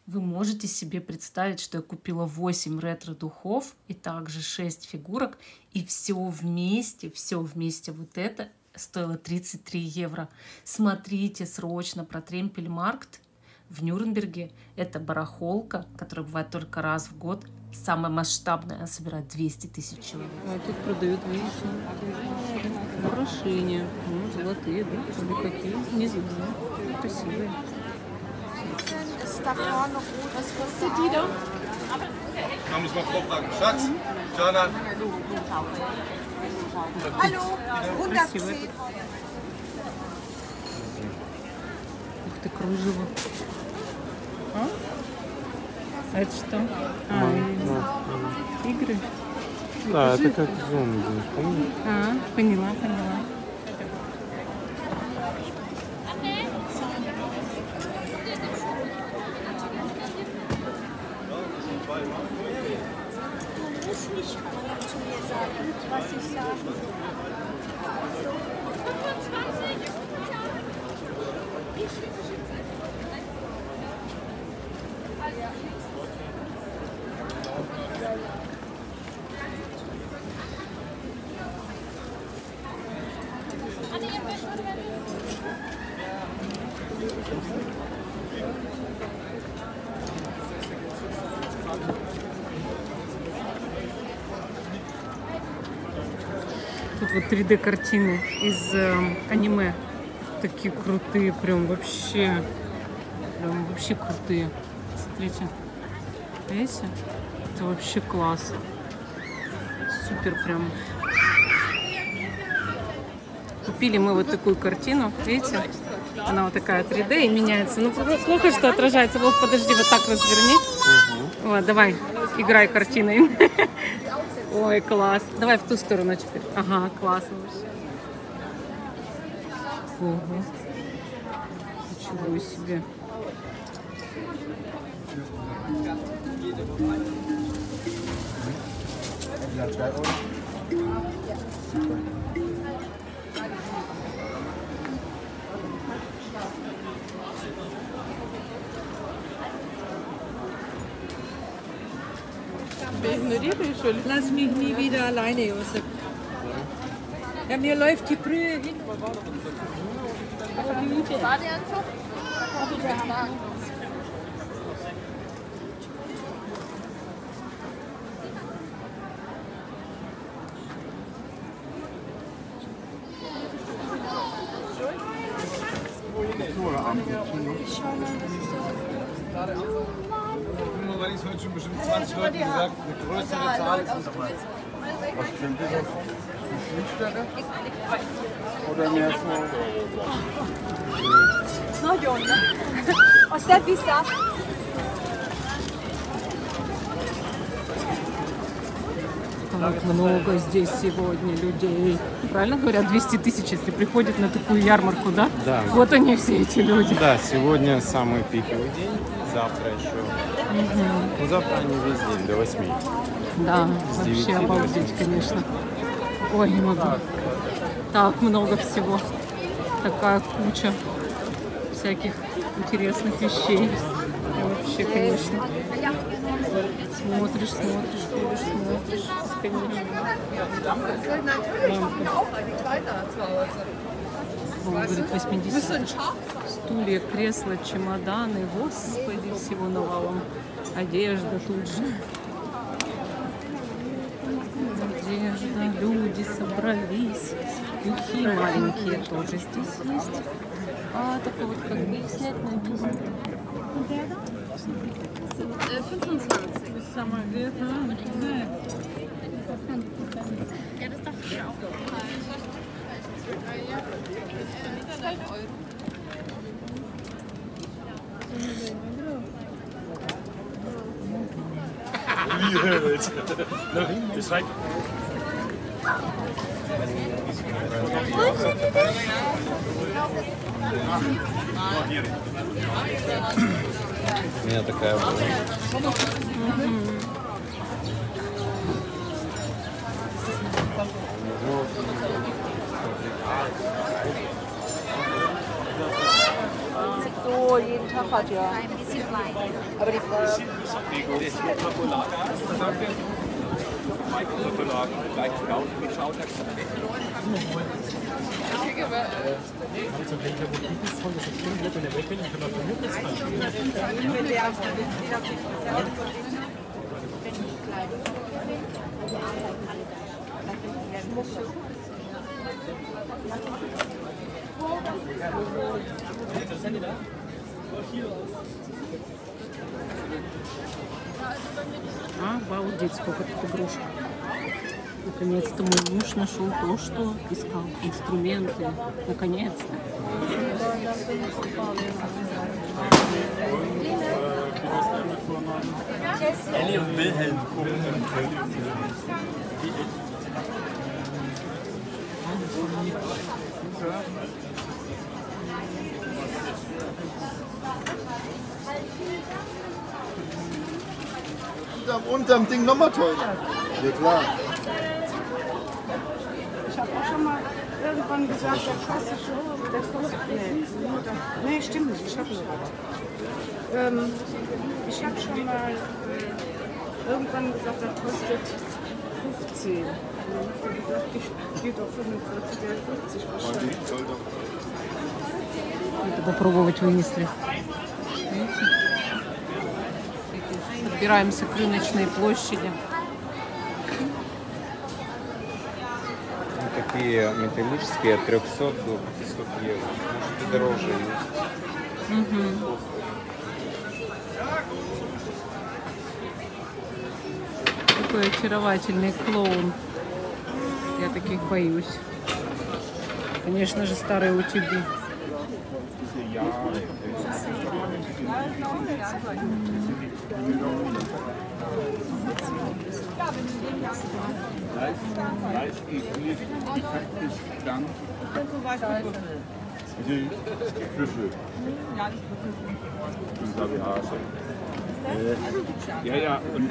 Вы можете себе представить, что я купила 8 ретро-духов и также 6 фигурок, и все вместе вот это стоило 33 евро. Смотрите срочно про Тремпельмаркт в Нюрнберге. Это барахолка, которая бывает только раз в год. Самая масштабная, она собирает 200 тысяч человек. А тут продают, видите, украшения. Ну, золотые, да? Или какие? Не знаю. Красивые. Was kostet die da? Man muss mal vorfragen. Schatz, Jana. Hallo, 110. Ух ты, кружево. А это что? Игры? Да, это как зомби, помнишь? Поняла. Du musst nicht zu mir sagen, was ich sage. 25. Тут вот 3D картины из аниме. Такие крутые, прям вообще крутые. Смотрите. Видите? Это вообще класс. Супер прям. Купили мы вот такую картину, видите? Она вот такая 3D и меняется. Ну, плохо, что отражается. Вов, подожди, вот так разверни. Вот, давай, играй картиной. Ой, класс. Давай в ту сторону теперь. Ага, классно вообще. Ого. Ничего себе. Lass mich nie wieder alleine, Josef. Ja, mir läuft die Brühe hin. Weil ich es heute schon bestimmt 20 Leuten gesagt, eine größere Zahl ist nicht dabei. Was sind das? Die Schnittstelle? Oder mehr so? Оставь сам. Так много здесь сегодня людей. Правильно говорят, 200 тысяч, если приходят на такую ярмарку, да? Да. Вот они все эти люди. Да, сегодня самый пиковый день, завтра еще. Ну, завтра они весь день, до 8. Да, С вообще 9 до обалдеть, конечно. Ой, не могу. Так много всего. Такая куча всяких интересных вещей. И вообще, конечно. Смотришь, конечно. Он говорит, 80. Стулья, кресла, чемоданы. Господи, всего навалом. Одежда тут же. Одежда, люди собрались. Духи маленькие тоже здесь есть. А, только вот как бы их снять написано. 25. Самое главное. Ja, das dachte ich auch. 12 Euro. Das reicht. У меня такая была. So jeden Tag hat, ja. Ein bisschen klein. Aber die Frau... Обалдеть, сколько тут игрушек. Наконец-то мой муж нашел то, что искал. Инструменты. Наконец-то. Unterm Ding nochmal teurer. Ja klar. Ich habe auch schon mal irgendwann gesagt, der klassische, der kostet. Nee, stimmt nicht, ich habe schon mal irgendwann gesagt, der kostet 15. Ich habe gesagt, ich gehe doch 45, der 50 wahrscheinlich. Это попробовать вынесли. Подбираемся к рыночной площади. Такие металлические от 300 до 500 евро. Может и дороже есть. Такой очаровательный клоун. Я таких боюсь. Конечно же, старые утюги. Ja, ja, und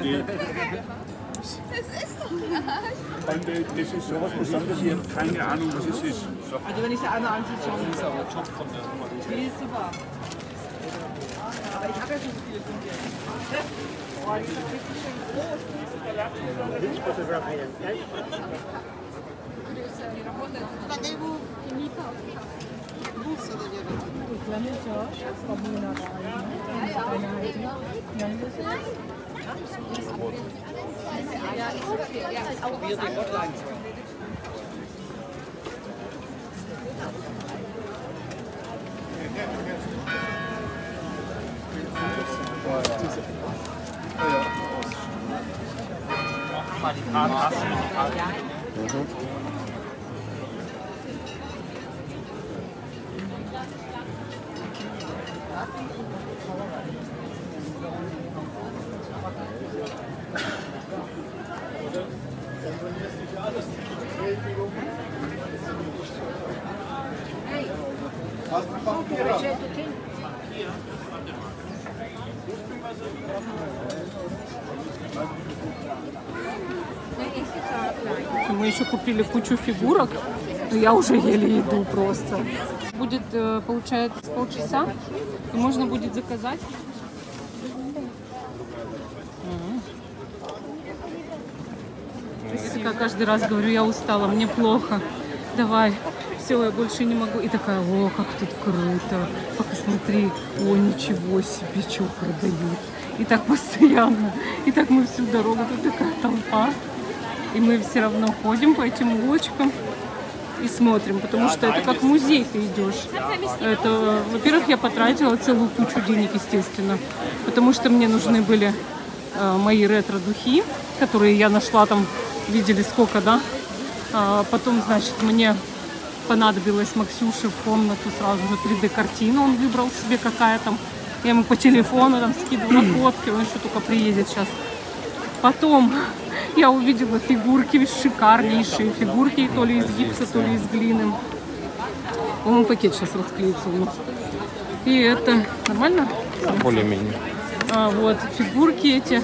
das ist doch und das ist sowas Besonderes, ich habe keine Ahnung, was es ist. So. Also wenn ich sie einmal anziehe, schon. Die ist aber top von der Nummer. Die ist super. Aber ich habe ja schon so viele von dir. Boah, die ist richtig schön groß. Мы еще купили кучу фигурок, но я уже еле иду просто. Будет, получается, полчаса, и можно будет заказать. Я каждый раз говорю, я устала, мне плохо, давай, все, я больше не могу. И такая, о, как тут круто, посмотри, о, ничего себе, что продают. И так постоянно, и так мы всю дорогу, тут такая толпа. И мы все равно ходим по этим улочкам и смотрим, потому что это как в музей ты идешь. Это, во-первых, я потратила целую кучу денег, естественно, потому что мне нужны были мои ретро-духи, которые я нашла там, видели сколько, да? Потом, значит, мне понадобилось Максюше в комнату сразу же 3D-картину, он выбрал себе какая там. Я ему по телефону там скидывала фотки, он еще только приедет сейчас. Потом я увидела фигурки, шикарнейшие фигурки, то ли из гипса, то ли из глины. По-моему, пакет сейчас расклеится у нас. И это нормально? Более-менее. Вот, фигурки эти.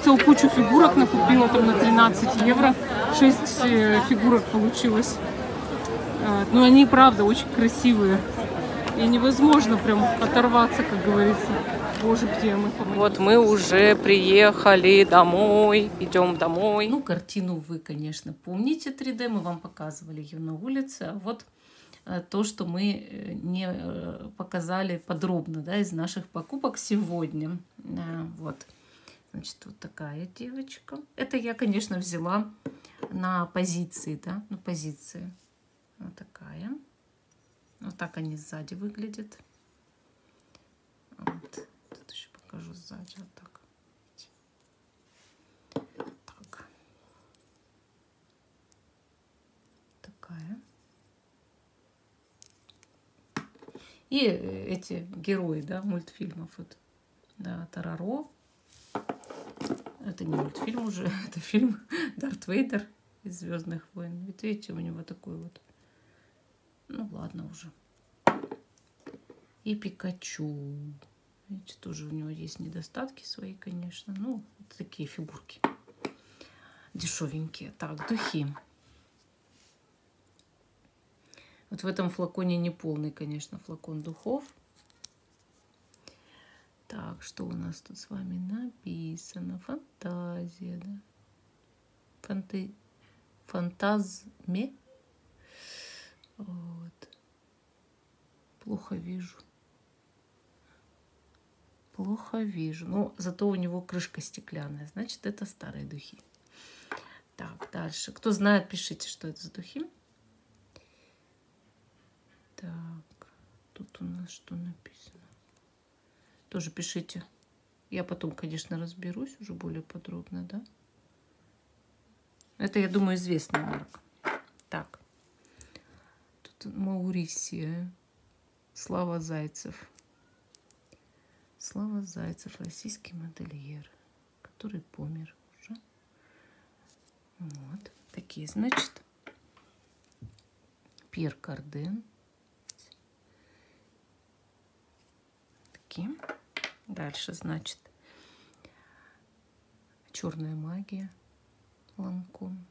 Целую кучу фигурок накупила там на 13 евро. 6 фигурок получилось. Но они, правда, очень красивые. и невозможно прям оторваться, как говорится. Боже, где мы? Вот мы уже приехали домой, идем домой. Ну, картину вы, конечно, помните 3D, мы вам показывали ее на улице, а вот то, что мы не показали подробно, да, из наших покупок сегодня. Вот. Значит, вот такая девочка. Это я, конечно, взяла на позиции, да, на позиции. Вот такая. Вот так они сзади выглядят. Вот. Тут еще покажу сзади. Вот так. Так. Такая. И эти герои, да, мультфильмов. Вот. Да, Тороро. Это не мультфильм уже, это фильм Дарт Вейдер из «Звездных войн». Вот видите, у него такой вот. Ну ладно уже. И Пикачу. Видите, тоже у него есть недостатки свои, конечно. Ну, вот такие фигурки. Дешевенькие. Так, духи. Вот в этом флаконе не полный, конечно, флакон духов. Так, что у нас тут с вами написано? Фантазия, да? Фантазме. Вот. Плохо вижу. Плохо вижу. Но зато у него крышка стеклянная. Значит, это старые духи. Так, дальше. Кто знает, пишите, что это за духи. Так, тут у нас что написано? Тоже пишите. Я потом, конечно, разберусь уже более подробно, да? Это, я думаю, известная марка. Так. Тут Маурисия. Слава Зайцев. Слава Зайцев, российский модельер, который помер уже. Вот. Такие, значит. Пьер Карден. Такие. Дальше, значит, черная магия, Ланком.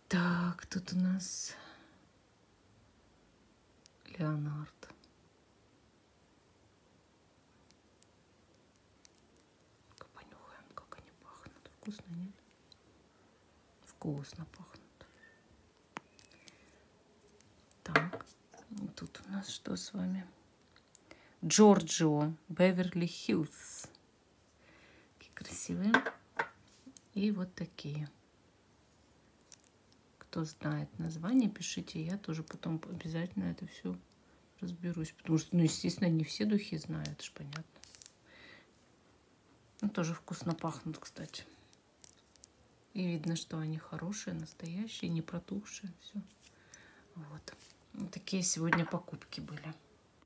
Так, тут у нас Леонард. Понюхаем, как они пахнут. Вкусно, нет? Вкусно пахнут. Так. Тут у нас что с вами? Джорджио, Беверли-Хиллз. Какие красивые. И вот такие. Кто знает название, пишите. Я тоже потом обязательно это все разберусь. Потому что, ну, естественно, не все духи знают, это же понятно. Ну, тоже вкусно пахнут, кстати. И видно, что они хорошие, настоящие, не протухшие. Все. Вот. Такие сегодня покупки были.